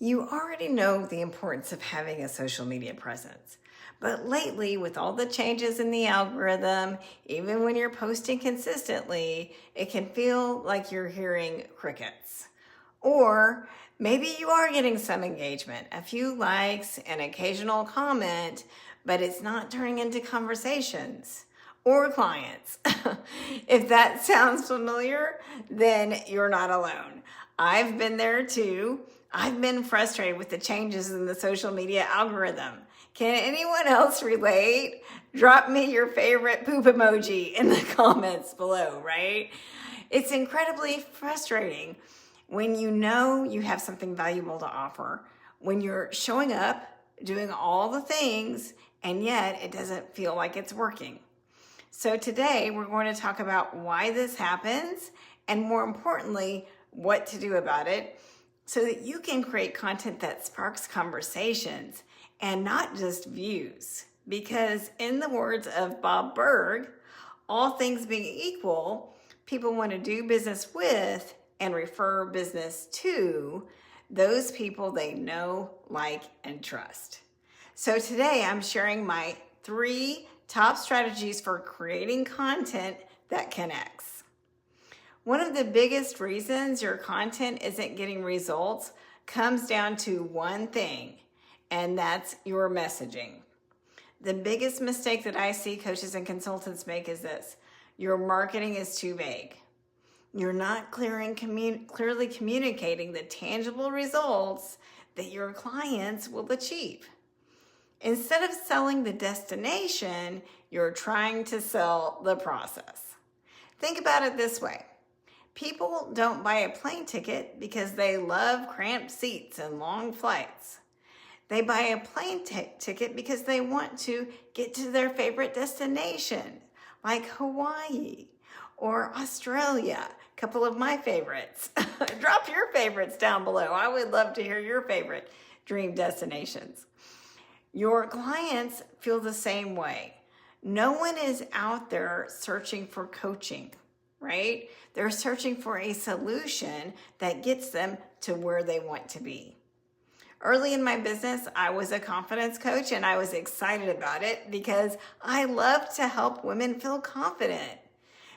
You already know the importance of having a social media presence. But lately, with all the changes in the algorithm, even when you're posting consistently, it can feel like you're hearing crickets. Or maybe you are getting some engagement, a few likes, an occasional comment, but it's not turning into conversations or clients. If that sounds familiar, then you're not alone. I've been there too. I've been frustrated with the changes in the social media algorithm. Can anyone else relate? Drop me your favorite poop emoji in the comments below, right? It's incredibly frustrating when you know you have something valuable to offer, when you're showing up, doing all the things, and yet it doesn't feel like it's working. So today we're going to talk about why this happens and, more importantly, what to do about it so that you can create content that sparks conversations and not just views. Because in the words of Bob Berg, all things being equal, people want to do business with and refer business to those people they know, like, and trust. So today I'm sharing my 3 top strategies for creating content that connects. One of the biggest reasons your content isn't getting results comes down to one thing, and that's your messaging. The biggest mistake that I see coaches and consultants make is this: your marketing is too vague. You're not clearly communicating the tangible results that your clients will achieve. Instead of selling the destination, you're trying to sell the process. Think about it this way. People don't buy a plane ticket because they love cramped seats and long flights. They buy a plane ticket because they want to get to their favorite destination, like Hawaii or Australia, a couple of my favorites. Drop your favorites down below. I would love to hear your favorite dream destinations. Your clients feel the same way. No one is out there searching for coaching, right? They're searching for a solution that gets them to where they want to be. Early in my business, I was a confidence coach, and I was excited about it because I love to help women feel confident.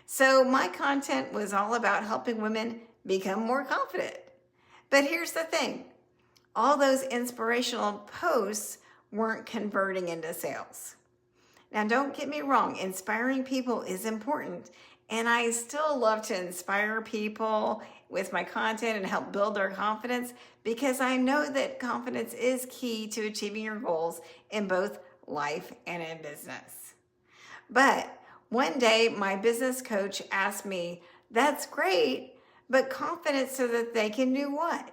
So my content was all about helping women become more confident. But here's the thing. All those inspirational posts weren't converting into sales. Now, don't get me wrong, inspiring people is important, and I still love to inspire people with my content and help build their confidence, because I know that confidence is key to achieving your goals in both life and in business. But one day, my business coach asked me, "That's great, but confidence so that they can do what?"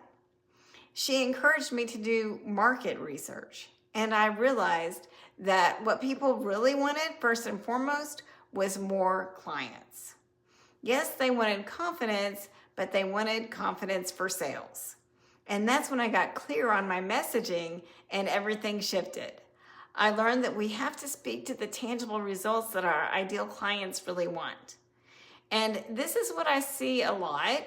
She encouraged me to do market research. And I realized that what people really wanted, first and foremost, was more clients. Yes, they wanted confidence, but they wanted confidence for sales. And that's when I got clear on my messaging and everything shifted. I learned that we have to speak to the tangible results that our ideal clients really want. And this is what I see a lot: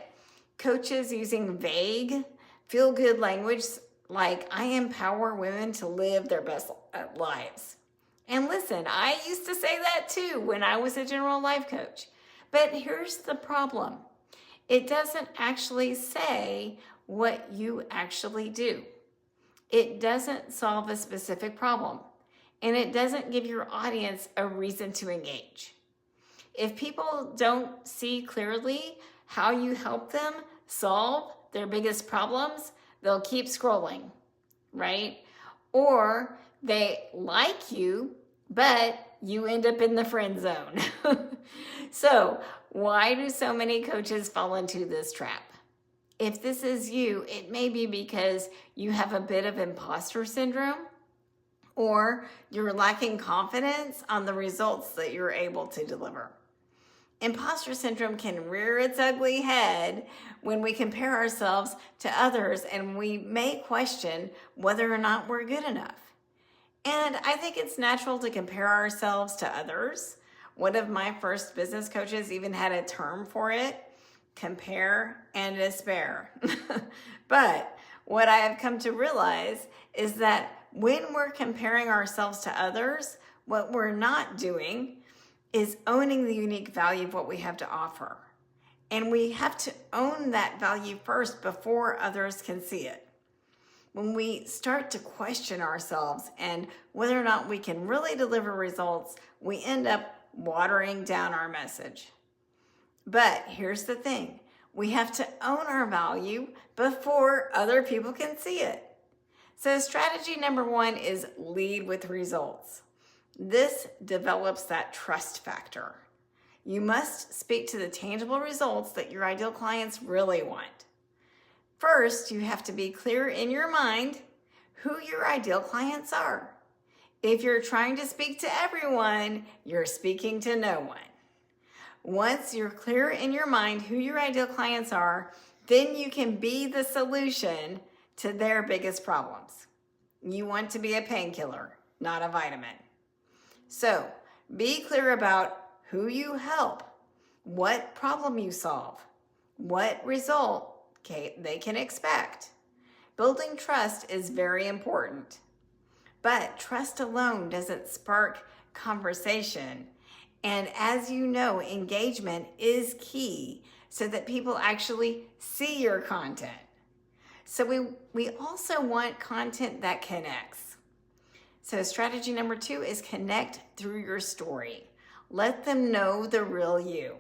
coaches using vague, feel-good language like, "I empower women to live their best lives." And listen, I used to say that too when I was a general life coach. But here's the problem. It doesn't actually say what you actually do. It doesn't solve a specific problem. And it doesn't give your audience a reason to engage. If people don't see clearly how you help them solve their biggest problems, they'll keep scrolling, right? Or they like you, but you end up in the friend zone. So why do so many coaches fall into this trap? If this is you, it may be because you have a bit of imposter syndrome, or you're lacking confidence on the results that you're able to deliver. Imposter syndrome can rear its ugly head when we compare ourselves to others, and we may question whether or not we're good enough. And I think it's natural to compare ourselves to others. One of my first business coaches even had a term for it: compare and despair. But What I have come to realize is that when we're comparing ourselves to others, what we're not doing is owning the unique value of what we have to offer. And we have to own that value first before others can see it. When we start to question ourselves and whether or not we can really deliver results, we end up watering down our message. But here's the thing. We have to own our value before other people can see it. So strategy number 1 is lead with results. This develops that trust factor. You must speak to the tangible results that your ideal clients really want. First, you have to be clear in your mind who your ideal clients are. If you're trying to speak to everyone, you're speaking to no one. Once you're clear in your mind who your ideal clients are, then you can be the solution to their biggest problems. You want to be a painkiller, not a vitamin. So, be clear about who you help, what problem you solve, what result they can expect. Building trust is very important, but trust alone doesn't spark conversation. And as you know, engagement is key so that people actually see your content. So we also want content that connects. So strategy number 2 is connect through your story. Let them know the real you.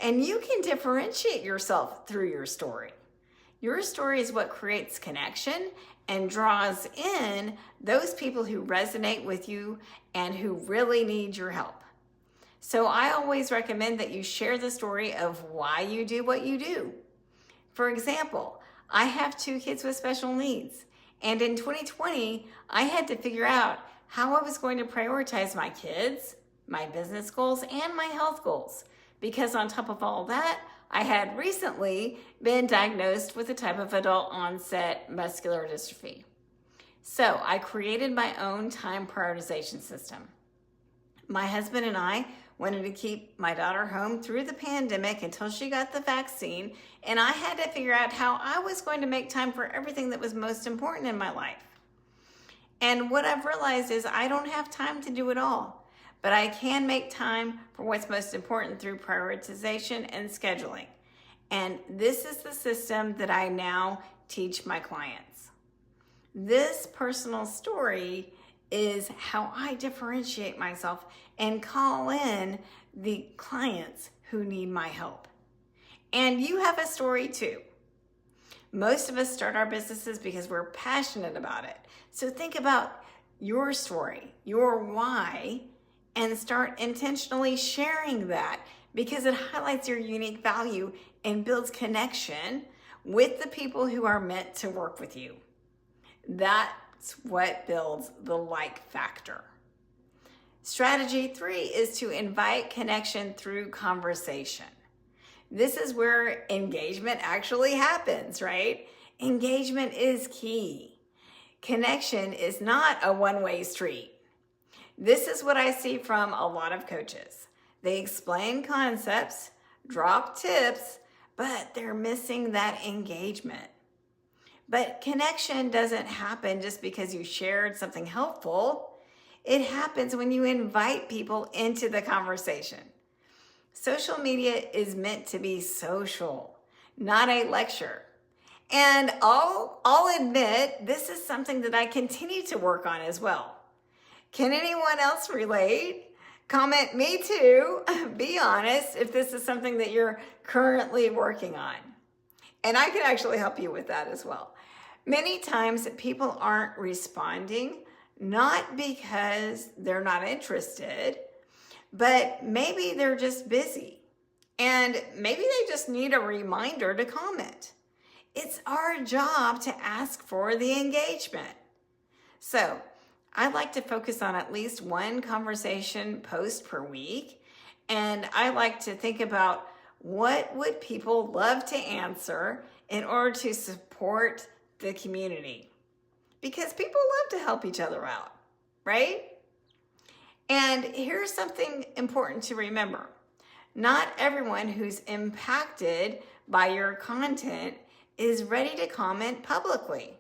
And you can differentiate yourself through your story. Your story is what creates connection and draws in those people who resonate with you and who really need your help. So I always recommend that you share the story of why you do what you do. For example, I have 2 kids with special needs. And in 2020, I had to figure out how I was going to prioritize my kids, my business goals, and my health goals. Because on top of all that, I had recently been diagnosed with a type of adult onset muscular dystrophy. So I created my own time prioritization system. My husband and I wanted to keep my daughter home through the pandemic until she got the vaccine, and I had to figure out how I was going to make time for everything that was most important in my life. And what I've realized is I don't have time to do it all. But I can make time for what's most important through prioritization and scheduling. And this is the system that I now teach my clients. This personal story is how I differentiate myself and call in the clients who need my help. And you have a story too. Most of us start our businesses because we're passionate about it. So think about your story, your why, and start intentionally sharing that because it highlights your unique value and builds connection with the people who are meant to work with you. That's what builds the like factor. Strategy 3 is to invite connection through conversation. This is where engagement actually happens, right? Engagement is key. Connection is not a one-way street. This is what I see from a lot of coaches. They explain concepts, drop tips, but they're missing that engagement. But connection doesn't happen just because you shared something helpful. It happens when you invite people into the conversation. Social media is meant to be social, not a lecture. And I'll admit, this is something that I continue to work on as well. Can anyone else relate? Comment me too. Be honest if this is something that you're currently working on. And I can actually help you with that as well. Many times people aren't responding, not because they're not interested, but maybe they're just busy. And maybe they just need a reminder to comment. It's our job to ask for the engagement. So, I like to focus on at least one conversation post per week, and I like to think about what would people love to answer in order to support the community. Because people love to help each other out, right? And here's something important to remember. Not everyone who's impacted by your content is ready to comment publicly.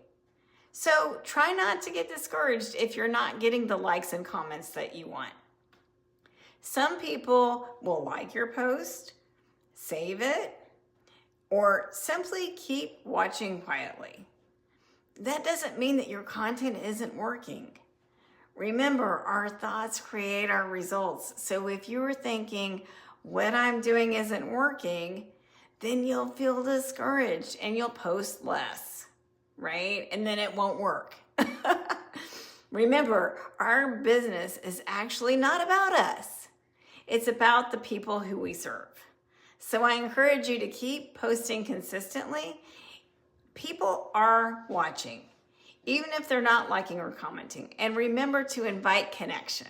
So try not to get discouraged if you're not getting the likes and comments that you want. Some people will like your post, save it, or simply keep watching quietly. That doesn't mean that your content isn't working. Remember, our thoughts create our results. So if you're thinking, what I'm doing isn't working, then you'll feel discouraged and you'll post less, right? And then it won't work. Remember, our business is actually not about us. It's about the people who we serve. So I encourage you to keep posting consistently. People are watching, even if they're not liking or commenting. And remember to invite connection.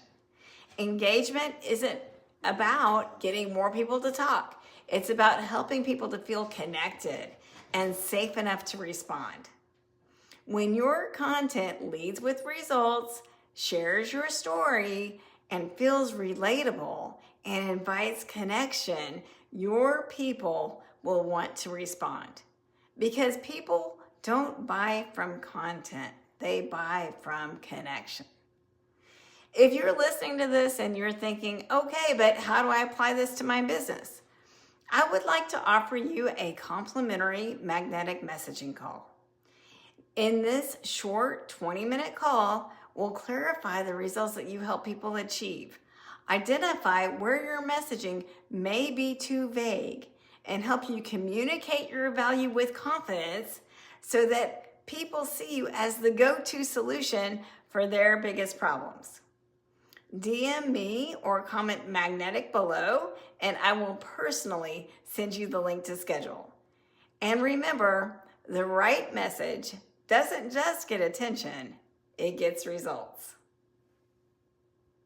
Engagement isn't about getting more people to talk. It's about helping people to feel connected and safe enough to respond. When your content leads with results, shares your story, and feels relatable and invites connection, your people will want to respond. Because people don't buy from content, they buy from connection. If you're listening to this and you're thinking, okay, but how do I apply this to my business? I would like to offer you a complimentary magnetic messaging call. In this short 20-minute call, we'll clarify the results that you help people achieve, identify where your messaging may be too vague, and help you communicate your value with confidence so that people see you as the go-to solution for their biggest problems. DM me or comment magnetic below, and I will personally send you the link to schedule. And remember, the right message doesn't just get attention, it gets results.